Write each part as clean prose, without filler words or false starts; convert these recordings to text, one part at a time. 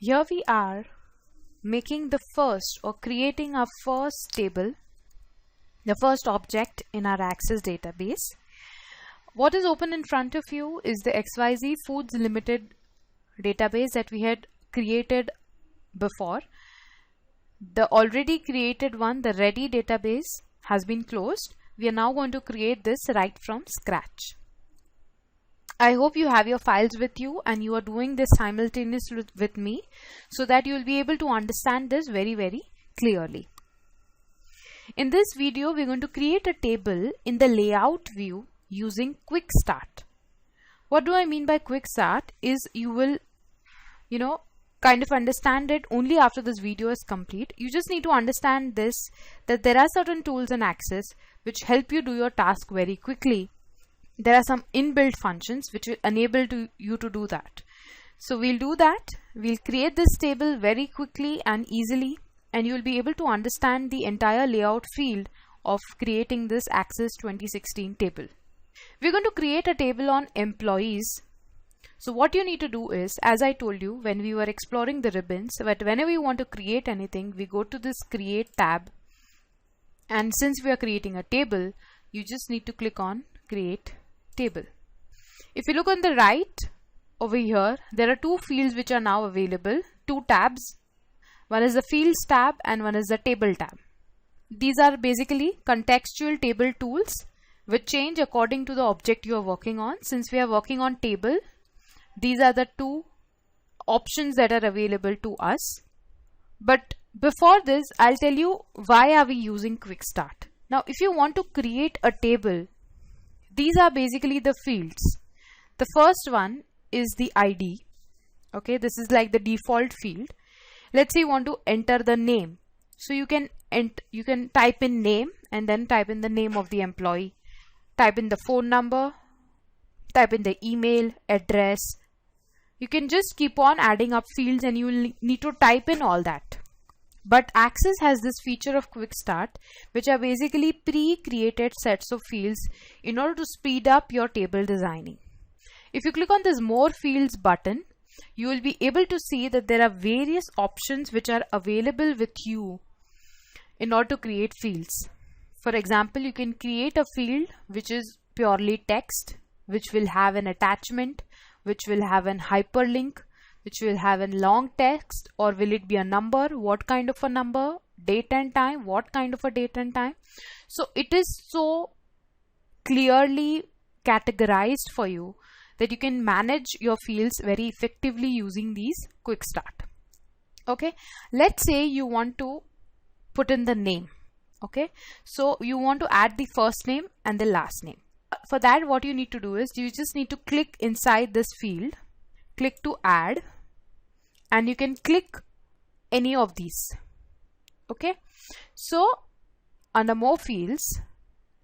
Here we are making the first or creating our first table, the first object in our Access database. What is open in front of you is the XYZ Foods Limited database that we had created before. The already created one, the ready database, has been closed. We are now going to create this right from scratch. I hope you have your files with you and you are doing this simultaneously with me so that you will be able to understand this very clearly. In this video, we're going to create a table in the layout view using Quick Start. What do I mean by Quick Start is you will, kind of understand it only after this video is complete. You just need to understand this, that there are certain tools in Access which help you do your task very quickly. There are some inbuilt functions which will enable you to do that. So we'll do that. We'll create this table very quickly and easily, and you'll be able to understand the entire layout field of creating this Access 2016 table. We're going to create a table on employees. So what you need to do is, as I told you when we were exploring the ribbons, that whenever you want to create anything, we go to this Create tab. And since we are creating a table, you just need to click on Create Table. If you look on the right over here, there are two fields which are now available, two tabs. One is the Fields tab and one is the Table tab. These are basically contextual table tools which change according to the object you are working on. Since we are working on table, these are the two options that are available to us. But before this, I'll tell you why are we using Quick Start. Now, if you want to create a table, these are basically the fields. The first one is the ID. Okay, this is like the default field. Let's say you want to enter the name. So you can type in name and then type in the name of the employee. Type in the phone number, type in the email, address. You can just keep on adding up fields and you will need to type in all that. But Access has this feature of Quick Start, which are basically pre-created sets of fields in order to speed up your table designing. If you click on this More Fields button, you will be able to see that there are various options which are available with you in order to create fields. For example, you can create a field which is purely text, which will have an attachment, which will have an hyperlink, which will have a long text, or will it be a number? What kind of a number? Date and time? What kind of a date and time? So it is so clearly categorized for you that you can manage your fields very effectively using these Quick Start. Okay, let's say you want to put in the name. Okay, so you want to add the first name and the last name. For that, what you need to do is you just need to click inside this field, click to add, and you can click any of these. Okay, so under More Fields,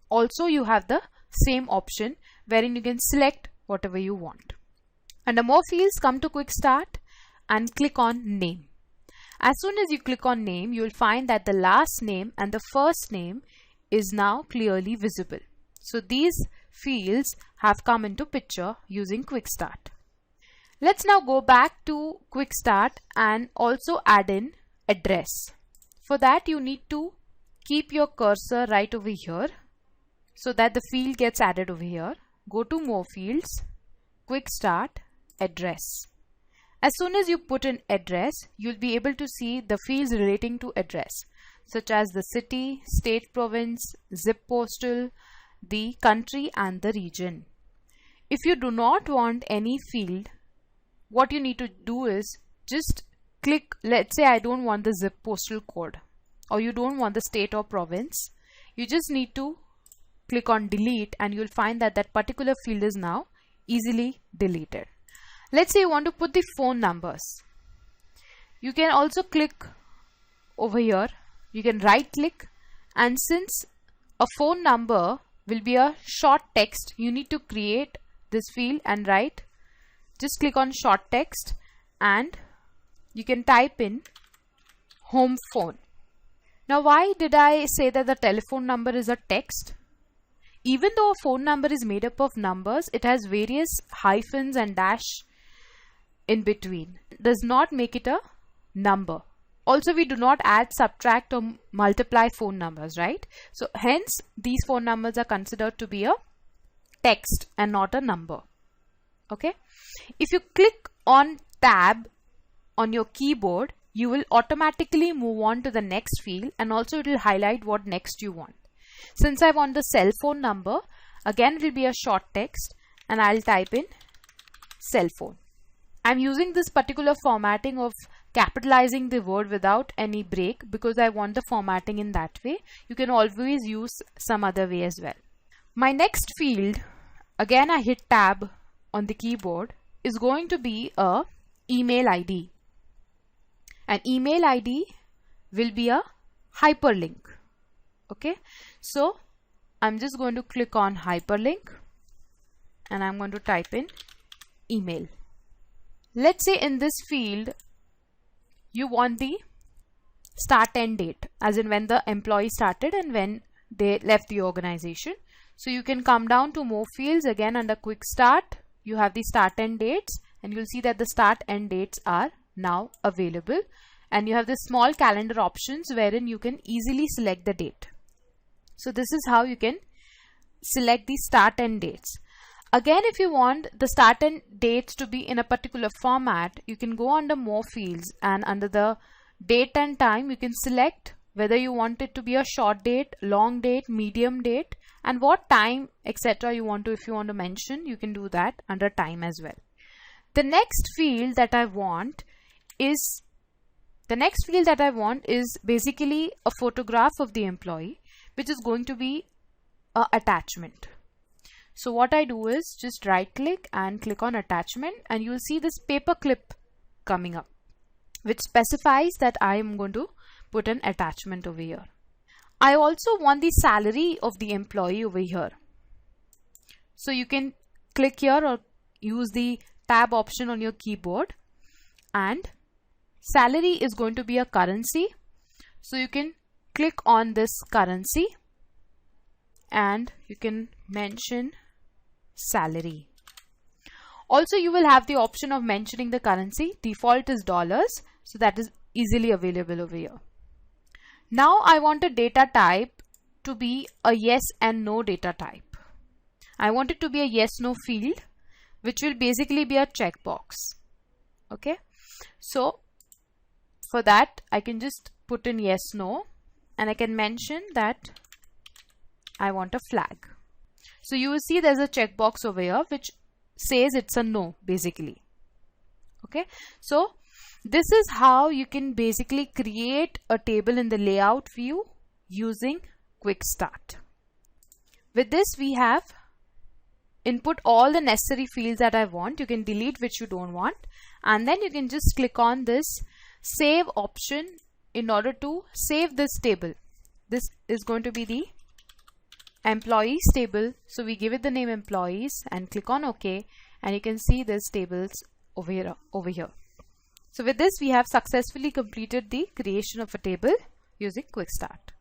also you have the same option wherein you can select whatever you want. Under More Fields, come to Quick Start and click on Name. As soon as you click on Name, you will find that the last name and the first name is now clearly visible. So these fields have come into picture using Quick Start. Let's now go back to Quick Start and also add in address. For that, you need to keep your cursor right over here so that the field gets added over here. Go to More Fields, Quick Start, Address. As soon as you put in address, you'll be able to see the fields relating to address, such as the city, state, province, zip postal, the country and the region. If you do not want any field, what you need to do is just click, let's say I don't want the zip postal code, or you don't want the state or province. You just need to click on delete and you'll find that that particular field is now easily deleted. Let's say you want to put the phone numbers. You can also click over here. You can right click, and since a phone number will be a short text, you need to create this field and write. Just click on short text and you can type in home phone. Now, why did I say that the telephone number is a text? Even though a phone number is made up of numbers, it has various hyphens and dash in between does not make it a number. Also, we do not add, subtract or multiply phone numbers, right? So hence these phone numbers are considered to be a text and not a number. Okay. If you click on tab on your keyboard, you will automatically move on to the next field, and also it will highlight what next you want. Since I want the cell phone number, again it will be a short text and I'll type in cell phone. I'm using this particular formatting of capitalizing the word without any break because I want the formatting in that way. You can always use some other way as well. My next field, again I hit tab on the keyboard, is going to be a email ID. An email ID will be a hyperlink. Okay, so I'm just going to click on hyperlink and I'm going to type in email. Let's say in this field you want the start end date, as in when the employee started and when they left the organization. So you can come down to more fields. Again, under quick start you have the start end dates, and you'll see that the start end dates are now available, and you have the small calendar options wherein you can easily select the date. So this is how you can select the start end dates. Again, if you want the start and dates to be in a particular format, you can go under more fields, and under the date and time you can select whether you want it to be a short date, long date, medium date, and what time etc. you want to, if you want to mention, you can do that under time as well. The next field that I want is basically a photograph of the employee, which is going to be an attachment. So what I do is just right click and click on attachment, and you'll see this paper clip coming up, which specifies that I am going to put an attachment over here. I also want the salary of the employee over here. So you can click here or use the tab option on your keyboard, and salary is going to be a currency. So you can click on this currency and you can mention salary. Also, you will have the option of mentioning the currency. Default is dollars, so that is easily available over here. Now I want a data type to be a yes and no data type. I want it to be a yes no field, which will basically be a checkbox. Okay, so for that I can just put in yes no, and I can mention that I want a flag. So you will see there's a checkbox over here which says it's a no basically. Okay, so this is how you can basically create a table in the layout view using quick start. With this we have input all the necessary fields that I want. You can delete which you don't want, and then you can just click on this save option in order to save this table. This is going to be the employees table, so we give it the name employees and click on OK, and you can see this tables over here. So with this we have successfully completed the creation of a table using quick start.